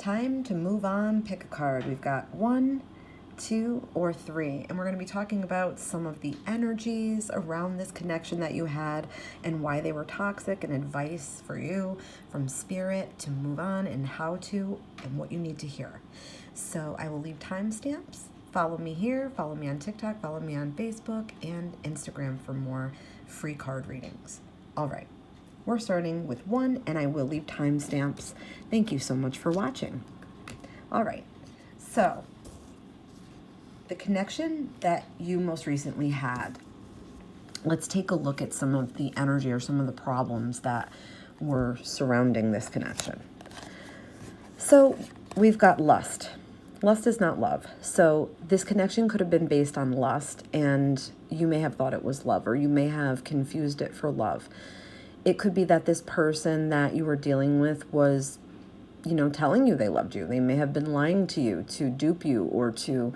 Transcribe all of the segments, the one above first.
time to move on. Pick a card. We've got 1, 2, or 3. And we're going to be talking about some of the energies around this connection that you had and why they were toxic, and advice for you from spirit to move on, and how to, and what you need to hear. So I will leave timestamps. Follow me here, follow me on TikTok, follow me on Facebook and Instagram for more free card readings. All right, we're starting with 1, and I will leave timestamps. Thank you so much for watching. All right, so the connection that you most recently had, let's take a look at some of the energy or some of the problems that were surrounding this connection. So we've got lust. Lust is not love. So this connection could have been based on lust, and you may have thought it was love, or you may have confused it for love. It could be that this person that you were dealing with was, telling you they loved you. They may have been lying to you to dupe you or to,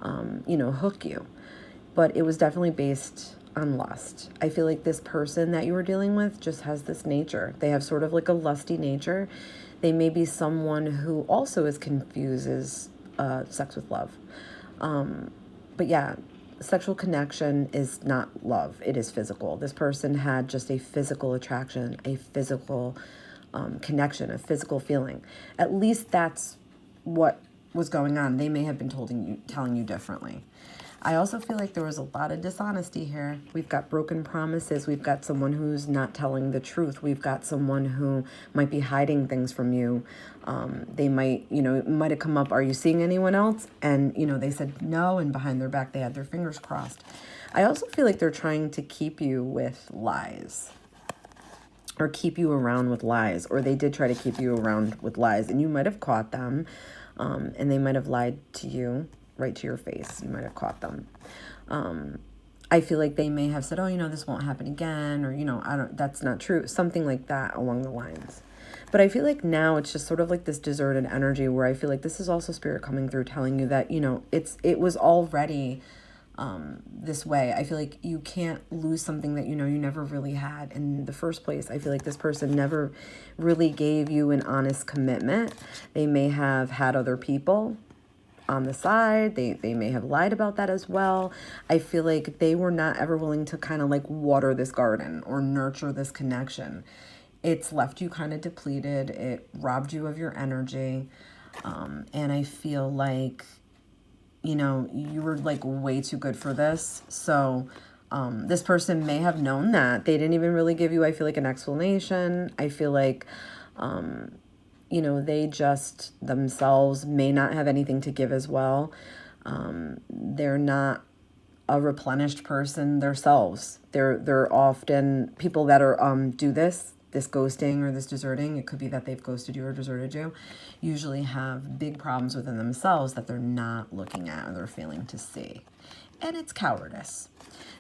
hook you. But it was definitely based on lust. I feel like this person that you were dealing with just has this nature. They have sort of like a lusty nature. They may be someone who also is confuses sex with love. But yeah, sexual connection is not love. It is physical. This person had just a physical attraction, a physical connection, a physical feeling. At least that's what was going on. They may have been telling you differently. I also feel like there was a lot of dishonesty here. We've got broken promises. We've got someone who's not telling the truth. We've got someone who might be hiding things from you. They might, it might have come up, are you seeing anyone else? And, they said no, and behind their back, they had their fingers crossed. I also feel like they're trying to keep you with lies, or keep you around with lies, or they did try to keep you around with lies, and you might have caught them, and they might have lied to you right to your face. You might have caught them. I feel like they may have said, oh, this won't happen again, or, that's not true. Something like that along the lines. But I feel like now it's just sort of like this deserted energy where I feel like this is also spirit coming through telling you that, it was already this way. I feel like you can't lose something that, you never really had in the first place. I feel like this person never really gave you an honest commitment. They may have had other people on the side. They may have lied about that as well. I feel like they were not ever willing to kind of like water this garden or nurture this connection. It's left you kind of depleted. It robbed you of your energy. And I feel like, you were like way too good for this. So this person may have known that. They didn't even really give you, I feel like, an explanation. I feel like, they just themselves may not have anything to give as well. They're not a replenished person themselves. They're often people that are do this ghosting or this deserting. It could be that they've ghosted you or deserted you. Usually have big problems within themselves that they're not looking at or they're failing to see. And it's cowardice.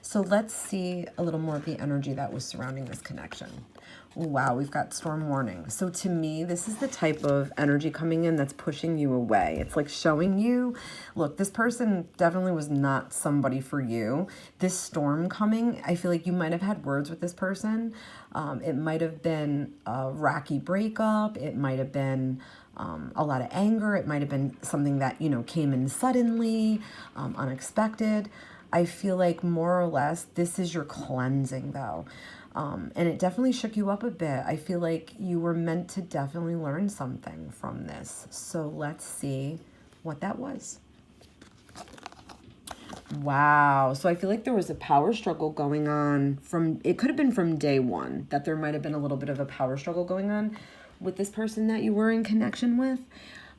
So let's see a little more of the energy that was surrounding this connection. Wow, we've got storm warning. So to me, this is the type of energy coming in that's pushing you away. It's like showing you, look, this person definitely was not somebody for you. This storm coming, I feel like you might have had words with this person. It might have been a rocky breakup. It might have been a lot of anger. It might have been something that, came in suddenly, unexpected. I feel like more or less this is your cleansing though. And it definitely shook you up a bit. I feel like you were meant to definitely learn something from this. So let's see what that was. Wow. So I feel like there was a power struggle going on it could have been from day one, that there might have been a little bit of a power struggle going on with this person that you were in connection with.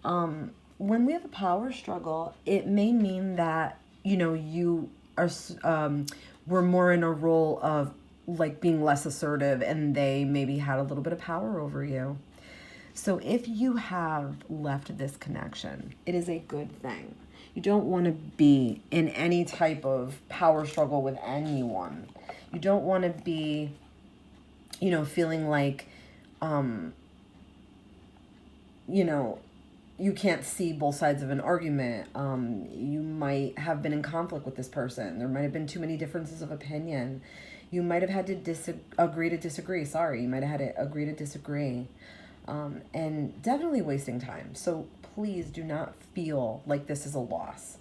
When we have a power struggle, it may mean that, you are, were more in a role of like being less assertive, and they maybe had a little bit of power over you. So if you have left this connection, it is a good thing. You don't want to be in any type of power struggle with anyone. You don't want to be, feeling like, you can't see both sides of an argument. You might have been in conflict with this person. There might have been too many differences of opinion. You might have had to agree to disagree. Sorry, you might have had to agree to disagree. and definitely wasting time. So please do not feel like this is a loss.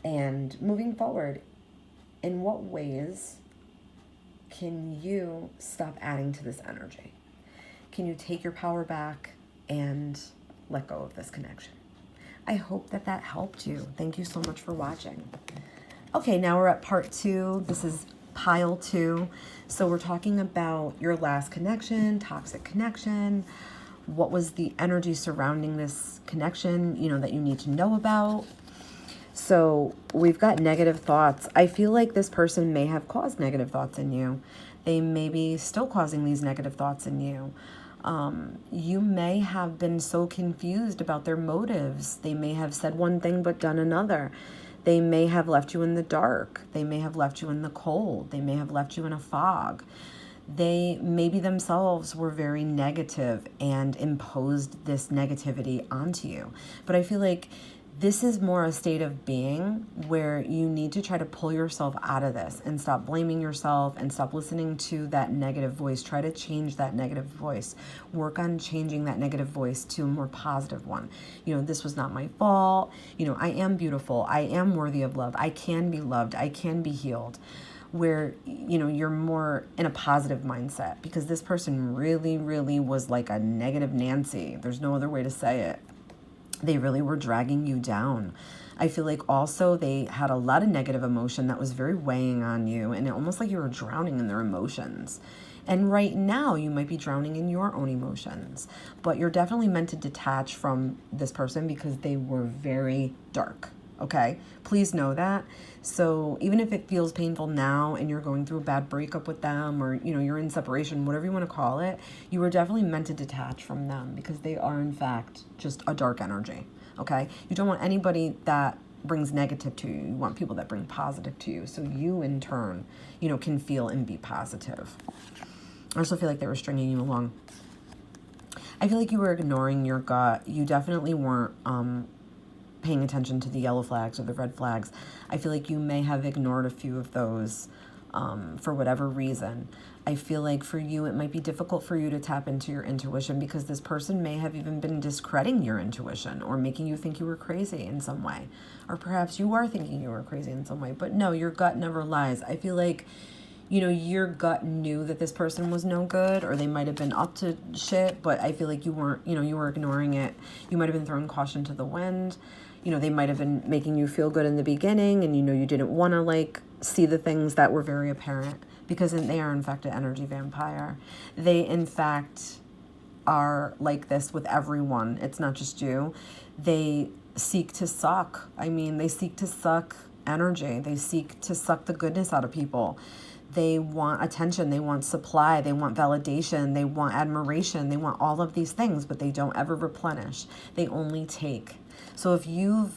And moving forward, in what ways can you stop adding to this energy? Can you take your power back and let go of this connection? I hope that that helped you. Thank you so much for watching. Okay, now we're at part 2. This is pile 2. So we're talking about your last connection, toxic connection. What was the energy surrounding this connection, that you need to know about? So we've got negative thoughts. I feel like this person may have caused negative thoughts in you. They may be still causing these negative thoughts in you. You may have been so confused about their motives. They may have said one thing but done another. They may have left you in the dark. They may have left you in the cold. They may have left you in a fog. They maybe themselves were very negative and imposed this negativity onto you. But I feel like this is more a state of being where you need to try to pull yourself out of this and stop blaming yourself and stop listening to that negative voice. Try to change that negative voice. Work on changing that negative voice to a more positive one. This was not my fault. I am beautiful. I am worthy of love. I can be loved. I can be healed. Where, you're more in a positive mindset, because this person really, really was like a negative Nancy. There's no other way to say it. They really were dragging you down. I feel like also they had a lot of negative emotion that was very weighing on you, and almost like you were drowning in their emotions. And right now you might be drowning in your own emotions, but you're definitely meant to detach from this person because they were very dark. Okay, please know that. So even if it feels painful now and you're going through a bad breakup with them, or you're in separation, whatever you want to call it, you were definitely meant to detach from them because they are in fact just a dark energy. Okay, you don't want anybody that brings negative to you. You want people that bring positive to you, so you in turn can feel and be positive. I also feel like they were stringing you along. I feel like you were ignoring your gut. You definitely weren't paying attention to the yellow flags or the red flags. I feel like you may have ignored a few of those for whatever reason. I feel like for you, it might be difficult for you to tap into your intuition because this person may have even been discrediting your intuition or making you think you were crazy in some way. Or perhaps you are thinking you were crazy in some way. But no, your gut never lies. I feel like your gut knew that this person was no good, or they might have been up to shit, but I feel like you weren't, you were ignoring it. You might have been throwing caution to the wind. They might have been making you feel good in the beginning, and you didn't want to see the things that were very apparent, because they are in fact an energy vampire. They in fact are like this with everyone. It's not just you. They seek to suck. They seek to suck energy. They seek to suck the goodness out of people. They want attention, they want supply, they want validation, they want admiration, they want all of these things, but they don't ever replenish. They only take. So if you've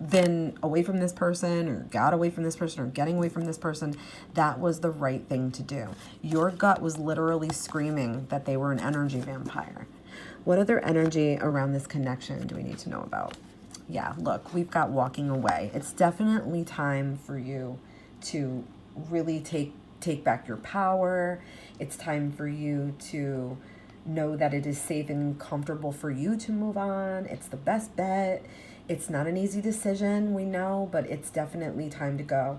been away from this person, or got away from this person, or getting away from this person, that was the right thing to do. Your gut was literally screaming that they were an energy vampire. What other energy around this connection do we need to know about? Yeah, look, we've got walking away. It's definitely time for you to really take back your power. It's time for you to know that it is safe and comfortable for you to move on. It's the best bet. It's not an easy decision, we know, but it's definitely time to go.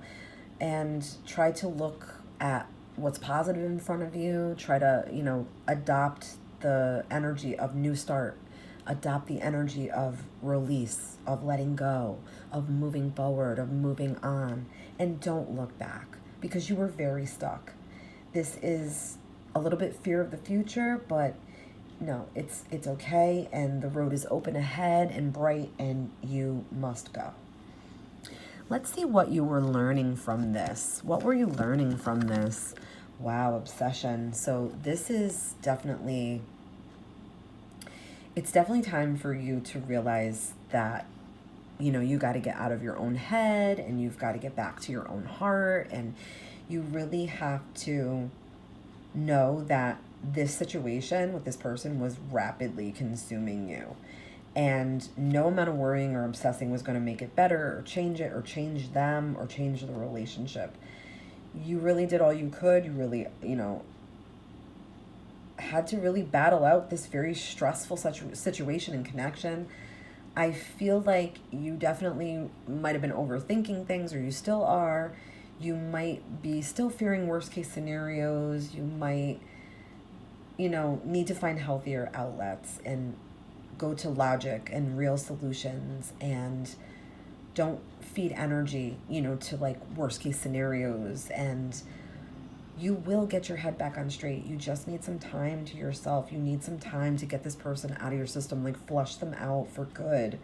And try to look at what's positive in front of you. Try to, adopt the energy of new start. Adopt the energy of release, of letting go, of moving forward, of moving on. And don't look back, because you were very stuck. This is a little bit fear of the future, but no, it's okay, and the road is open ahead and bright, and you must go. Let's see what you were learning from this. What were you learning from this? Wow, obsession. So this is definitely, it's definitely time for you to realize that you got to get out of your own head, and you've got to get back to your own heart, and you really have to know that this situation with this person was rapidly consuming you. And no amount of worrying or obsessing was going to make it better, or change it, or change them, or change the relationship. You really did all you could. You really, had to really battle out this very stressful situation and connection. I feel like you definitely might have been overthinking things, or you still are. You might be still fearing worst case scenarios. You might, need to find healthier outlets and go to logic and real solutions, and don't feed energy, to like worst case scenarios. And you will get your head back on straight. You just need some time to yourself. You need some time to get this person out of your system, like flush them out for good.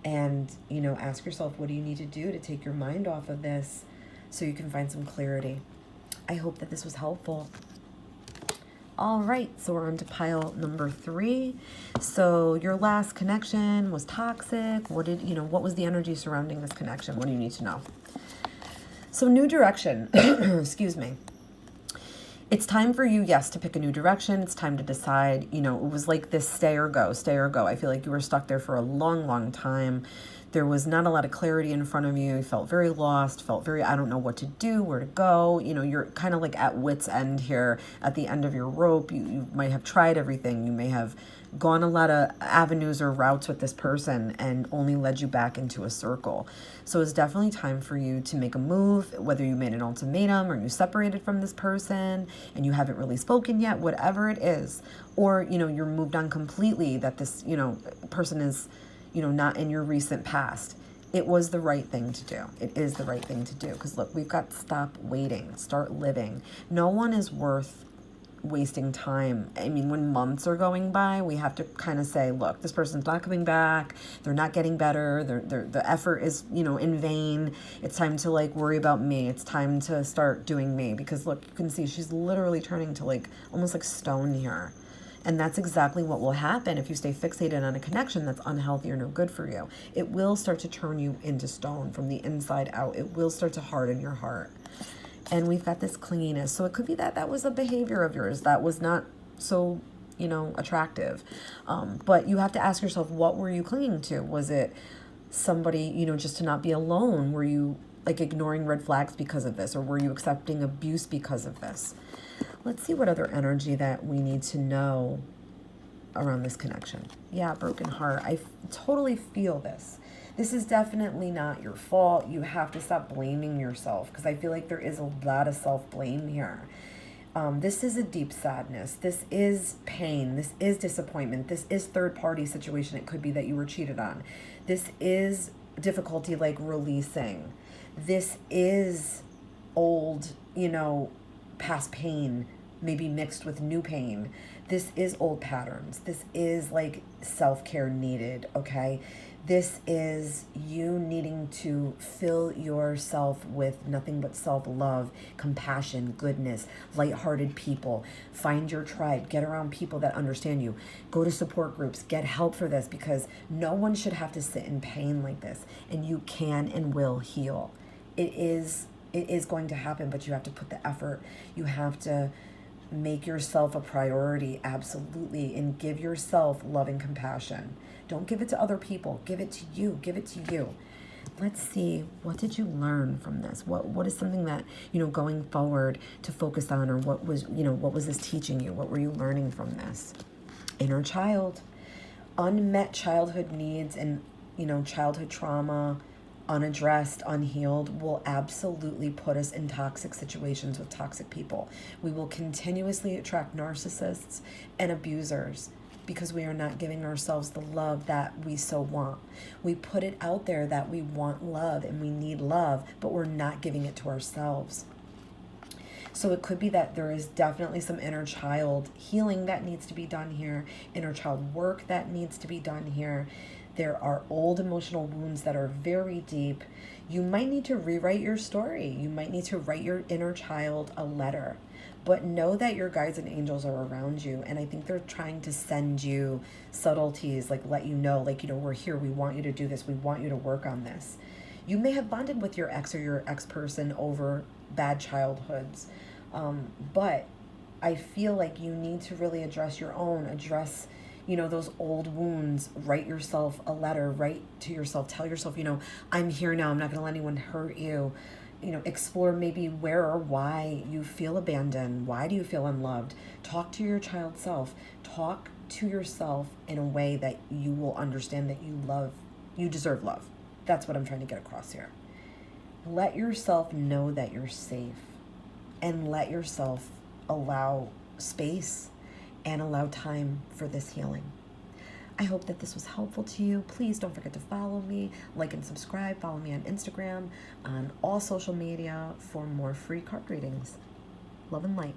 And, ask yourself, what do you need to do to take your mind off of this so you can find some clarity? I hope that this was helpful. All right, so we're on to pile number 3. So your last connection was toxic. What was the energy surrounding this connection? What do you need to know? So new direction, excuse me. It's time for you, yes, to pick a new direction. It's time to decide, it was like this stay or go, stay or go. I feel like you were stuck there for a long, long time. There was not a lot of clarity in front of you. You felt very lost, I don't know what to do, where to go. You're kind of like at wit's end here, at the end of your rope. You might have tried everything. You may have gone a lot of avenues or routes with this person and only led you back into a circle. So it's definitely time for you to make a move, whether you made an ultimatum or you separated from this person and you haven't really spoken yet, whatever it is, or, you're moved on completely, that this, person is, not in your recent past. It was the right thing to do. It is the right thing to do. Because look, we've got to stop waiting, start living. No one is worth wasting time. I mean, when months are going by, we have to kind of say, look, this person's not coming back. They're not getting better. The effort is, in vain. It's time to like worry about me. It's time to start doing me. Because look, you can see she's literally turning to like almost like stone here. And that's exactly what will happen if you stay fixated on a connection that's unhealthy or no good for you. It will start to turn you into stone from the inside out. It will start to harden your heart. And we've got this clinginess. So it could be that was a behavior of yours that was not so, attractive. But you have to ask yourself, what were you clinging to? Was it somebody, just to not be alone? Were you like ignoring red flags because of this? Or were you accepting abuse because of this? Let's see what other energy that we need to know around this connection. Yeah, broken heart. I totally feel this. This is definitely not your fault. You have to stop blaming yourself, because I feel like there is a lot of self-blame here. This is a deep sadness. This is pain. This is disappointment. This is third-party situation. It could be that you were cheated on. This is difficulty like releasing. This is old, past pain, maybe mixed with new pain. This is old patterns. This is like self-care needed, okay? This is you needing to fill yourself with nothing but self-love, compassion, goodness, lighthearted people. Find your tribe. Get around people that understand you. Go to support groups. Get help for this, because no one should have to sit in pain like this. And you can and will heal. It is going to happen, but you have to put the effort. You have to make yourself a priority, absolutely, and give yourself love and compassion. Don't give it to other people. Give it to you. Give it to you. Let's see, what did you learn from this? What is something that, going forward to focus on, or what was this teaching you? What were you learning from this? Inner child, unmet childhood needs and, childhood trauma, unaddressed, unhealed, will absolutely put us in toxic situations with toxic people. We will continuously attract narcissists and abusers because we are not giving ourselves the love that we so want. We put it out there that we want love and we need love, but we're not giving it to ourselves. So it could be that there is definitely some inner child healing that needs to be done here, inner child work that needs to be done here. There are old emotional wounds that are very deep. You might need to rewrite your story. You might need to write your inner child a letter. But know that your guides and angels are around you. And I think they're trying to send you subtleties, like let you know, like, we're here. We want you to do this. We want you to work on this. You may have bonded with your ex or your ex-person over bad childhoods. But I feel like you need to really address those old wounds. Write yourself a letter, write to yourself, tell yourself, I'm here now. I'm not going to let anyone hurt you. explore maybe where or why you feel abandoned. Why do you feel unloved? Talk to your child self. Talk to yourself in a way that you will understand that you deserve love. That's what I'm trying to get across here. Let yourself know that you're safe, and let yourself allow space and allow time for this healing. I hope that this was helpful to you. Please don't forget to follow me, like and subscribe. Follow me on Instagram, on all social media for more free card readings. Love and light.